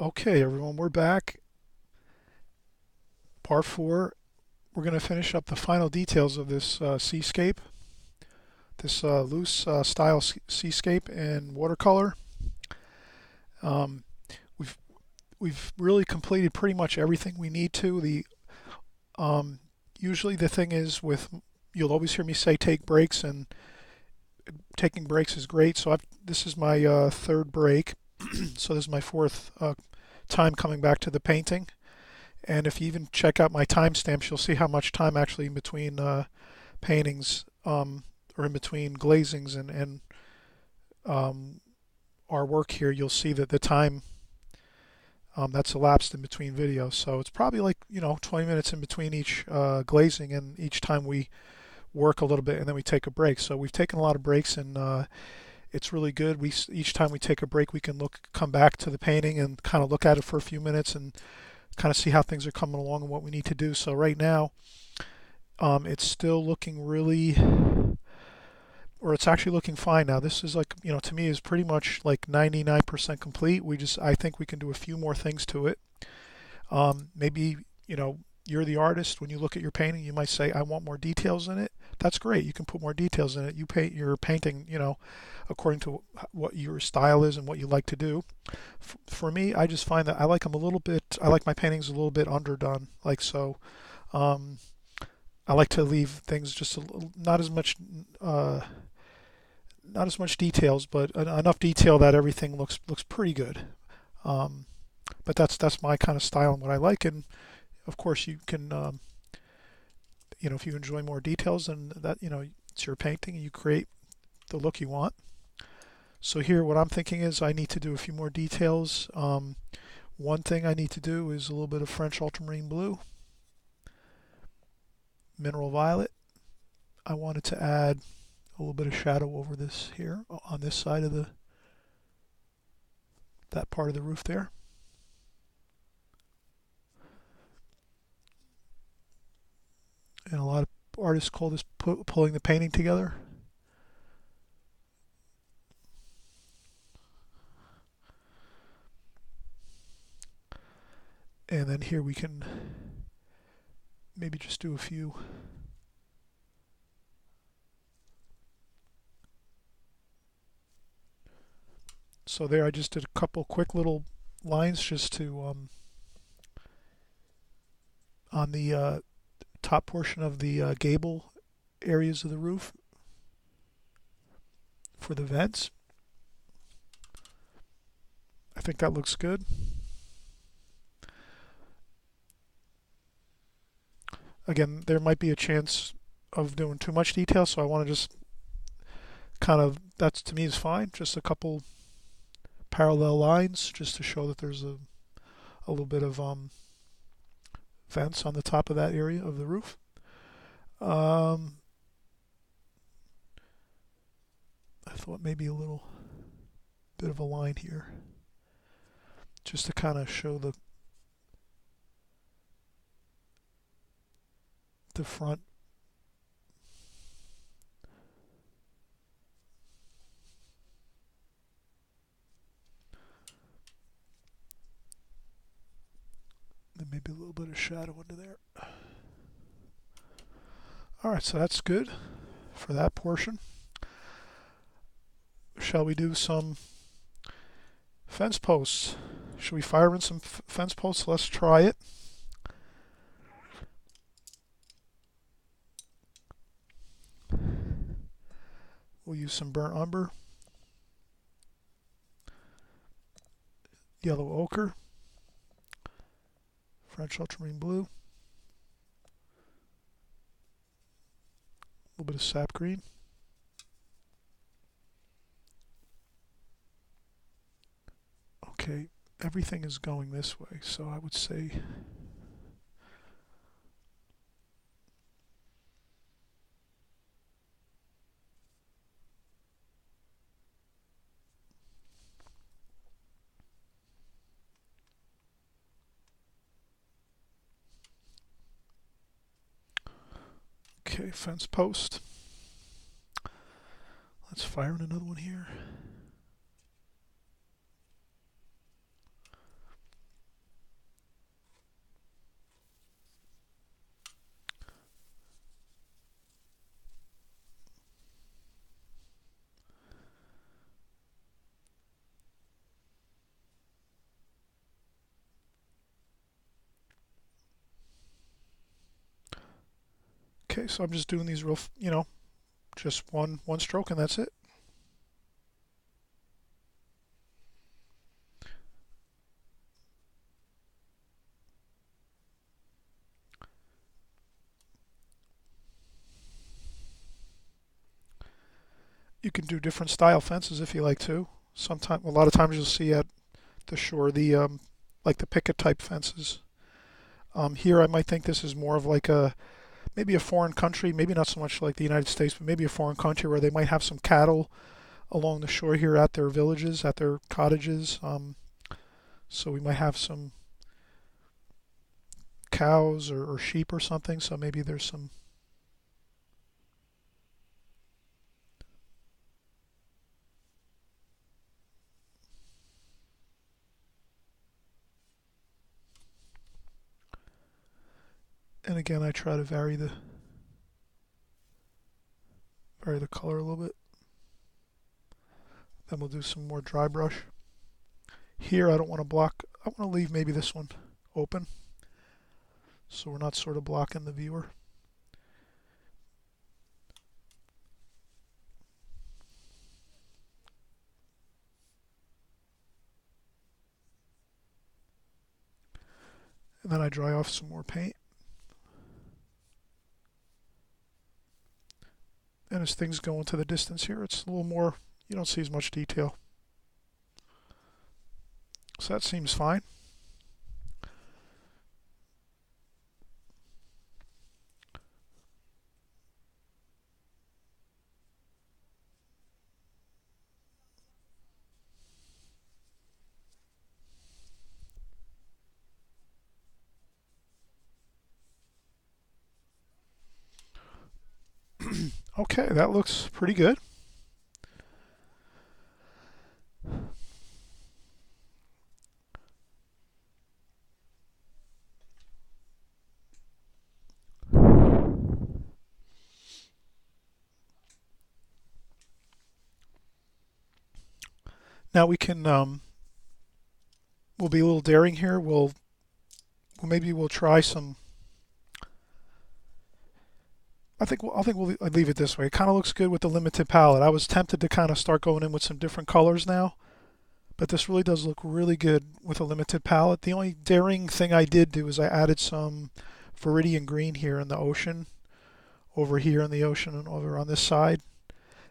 Okay, everyone, we're back. Part four. We're going to finish up the final details of this seascape, this loose style seascape in watercolor. Um, we've we've really completed pretty much everything we need to. The usually the thing is with you'll always hear me say take breaks, and taking breaks is great. So this is my third break, so this is my fourth time coming back to the painting. And if you even check out my timestamps, you'll see how much time actually in between paintings or in between glazings and um, our work here. You'll see that the time that's elapsed in between videos. So it's probably like 20 minutes in between each glazing, and each time we work a little bit and then we take a break. So we've taken a lot of breaks, and it's really good. Each time we take a break, we can come back to the painting and kind of look at it for a few minutes and kind of see how things are coming along and what we need to do. So right now, it's still looking really, or it's actually looking fine now. This is like, to me is pretty much like 99% complete. I think we can do a few more things to it. Maybe, you're the artist. When you look at your painting, you might say, I want more details in it. That's great. You can put more details in it. You paint your painting, according to what your style is and what you like to do. For me, I just find that I like my paintings a little bit underdone. Like so, um, I like to leave things just uh, not as much details, but enough detail that everything looks pretty good. Um, but that's my kind of style and what I like. And of course, you can, if you enjoy more details, then that it's your painting and you create the look you want. So here, what I'm thinking is I need to do a few more details. One thing I need to do is a little bit of French ultramarine blue, mineral violet. I wanted to add a little bit of shadow over this here on this side of that part of the roof there. And a lot of artists call this pulling the painting together. And then here we can maybe just do a few. So there I just did a couple quick little lines just to on the top portion of the gable areas of the roof for the vents. I think that looks good. Again, there might be a chance of doing too much detail, so I want to just kind of, that's to me is fine. Just a couple parallel lines just to show that there's a little bit of vents on the top of that area of the roof. I thought maybe a little bit of a line here just to kind of show the front. And maybe a little bit of shadow under there. Alright, so that's good for that portion. Shall we do some fence posts? Should we fire in some fence posts? Let's try it. We'll use some burnt umber, yellow ochre, French ultramarine blue, a little bit of sap green. Okay, everything is going this way, so I would say okay, fence post. Let's fire in another one here. Okay, so I'm just doing these real, just one stroke and that's it. You can do different style fences if you like to. A lot of times you'll see at the shore the like the picket type fences. Here I might think this is more of like a maybe a foreign country, maybe not so much like the United States, but maybe a foreign country where they might have some cattle along the shore here at their villages, at their cottages. So we might have some cows or sheep or something. So maybe there's some. And again, I try to vary the color a little bit. Then we'll do some more dry brush. Here I don't want to block. I want to leave maybe this one open, so we're not sort of blocking the viewer. And then I dry off some more paint. And as things go into the distance here, it's a little more, you don't see as much detail. So that seems fine. Okay, that looks pretty good. Now we can, we'll be a little daring here. Maybe we'll try some. I think we'll leave it this way. It kind of looks good with the limited palette. I was tempted to kind of start going in with some different colors now, but this really does look really good with a limited palette. The only daring thing I did do is I added some Viridian green here in the ocean, over here in the ocean and over on this side.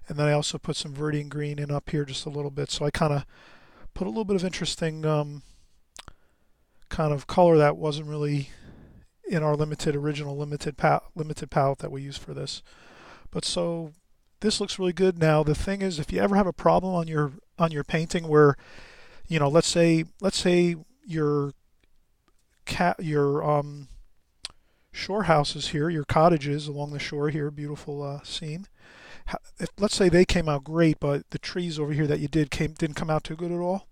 And then I also put some Viridian green in up here just a little bit. So I kind of put a little bit of interesting kind of color that wasn't really in our original limited palette that we use for this. But so this looks really good. Now the thing is, if you ever have a problem on your painting where, let's say your shore houses here, your cottages along the shore here, beautiful scene. Let's say they came out great, but the trees over here that you didn't come out too good at all.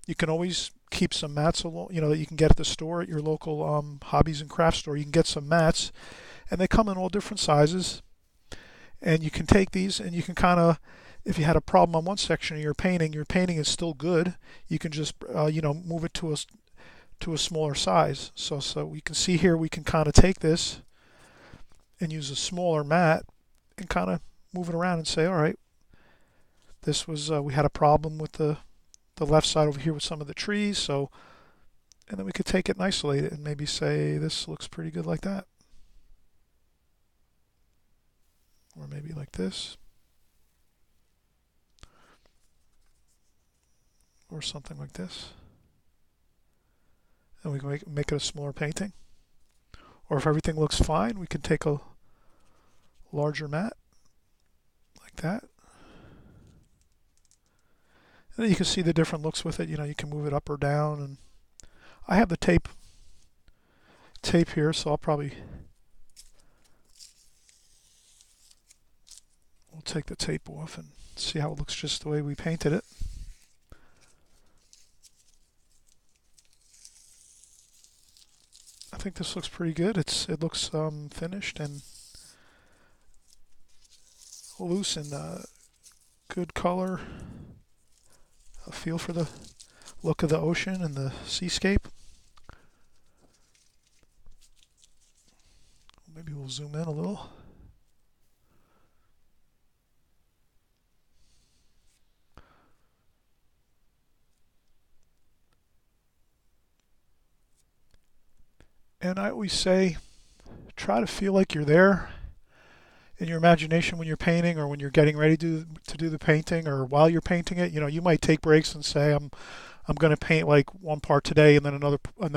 You can always keep some mats along, that you can get at the store, at your local hobbies and craft store. You can get some mats, and they come in all different sizes. And you can take these and you can kind of, if you had a problem on one section of your painting is still good. You can just move it to a smaller size. So we can see here we can kind of take this and use a smaller mat and kind of move it around and say, all right, this was we had a problem with the left side over here with some of the trees. And then we could take it and isolate it and maybe say this looks pretty good like that. Or maybe like this. Or something like this. And we can make it a smaller painting. Or if everything looks fine, we can take a larger mat like that. And then you can see the different looks with it. You can move it up or down. And I have the tape here, so we'll take the tape off and see how it looks just the way we painted it. I think this looks pretty good. It looks finished and loose and good color. A feel for the look of the ocean and the seascape. Maybe we'll zoom in a little. And I always say, try to feel like you're there in your imagination when you're painting, or when you're getting ready to do the painting, or while you're painting it. You know, you might take breaks and say, I'm going to paint like one part today, and then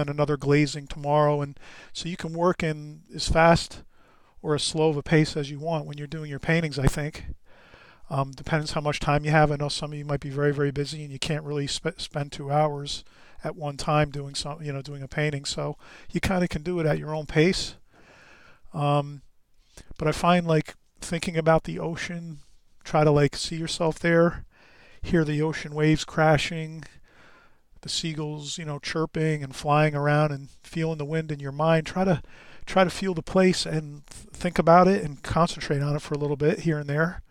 another glazing tomorrow, and so you can work in as fast or as slow of a pace as you want when you're doing your paintings, I think. Depends how much time you have. I know some of you might be very, very busy and you can't really spend 2 hours at one time doing doing a painting. So you kind of can do it at your own pace. But I find like thinking about the ocean, try to like see yourself there, hear the ocean waves crashing, the seagulls, chirping and flying around, and feeling the wind in your mind. Try to feel the place and think about it and concentrate on it for a little bit here and there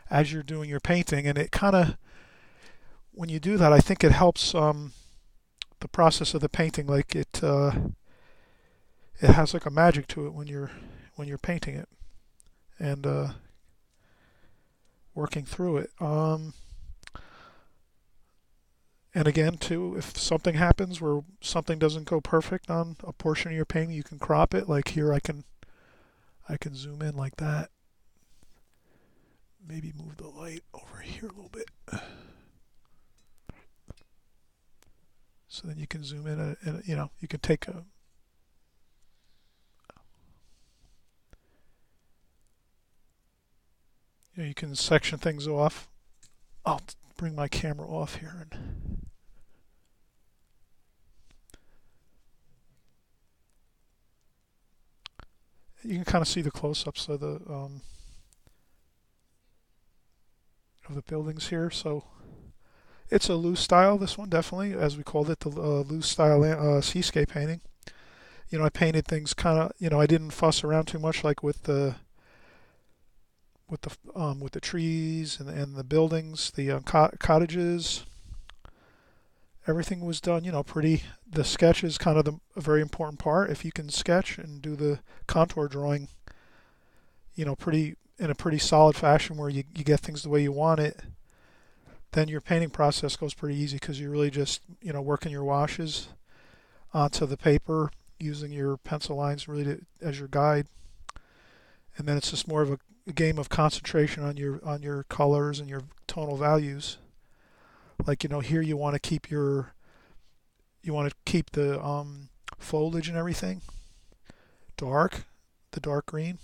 as you're doing your painting. And it kind of, when you do that, I think it helps the process of the painting. Like it has like a magic to it when you're painting it and working through it. And again, too, if something happens where something doesn't go perfect on a portion of your painting, you can crop it. Like here, I can zoom in like that. Maybe move the light over here a little bit. So then you can zoom in, and you can take a. You can section things off. I'll bring my camera off here and. You can kind of see the close-ups of the buildings here. So it's a loose style, this one, definitely, as we called it, the loose style seascape painting. I painted things kind of, I didn't fuss around too much, like with the trees and the buildings, the cottages. Everything was done, pretty. The sketch is kind of a very important part. If you can sketch and do the contour drawing, pretty in a pretty solid fashion where you get things the way you want it, then your painting process goes pretty easy, because you're really just, working your washes onto the paper using your pencil lines really as your guide. And then it's just more of a game of concentration on your colors and your tonal values. Like, here you want to keep the foliage and everything dark, the dark green.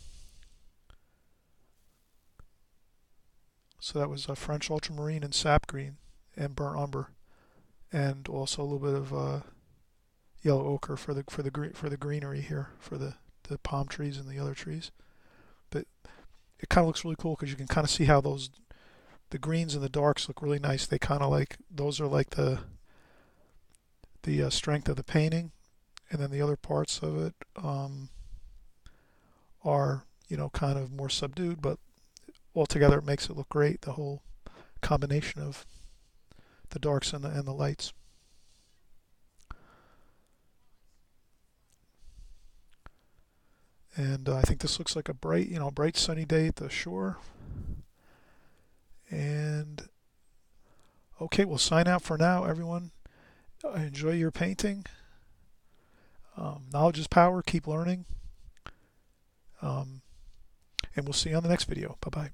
So that was a French ultramarine and sap green and burnt umber, and also a little bit of yellow ochre for the greenery here, for the palm trees and the other trees. But it kind of looks really cool because you can kind of see how the greens and the darks look really nice. They kind of like, those are like the strength of the painting, and then the other parts of it are kind of more subdued, but altogether it makes it look great. The whole combination of the darks and the lights. And I think this looks like a bright sunny day at the shore. And okay, we'll sign out for now, everyone. Enjoy your painting. Knowledge is power. Keep learning. And we'll see you on the next video. Bye-bye.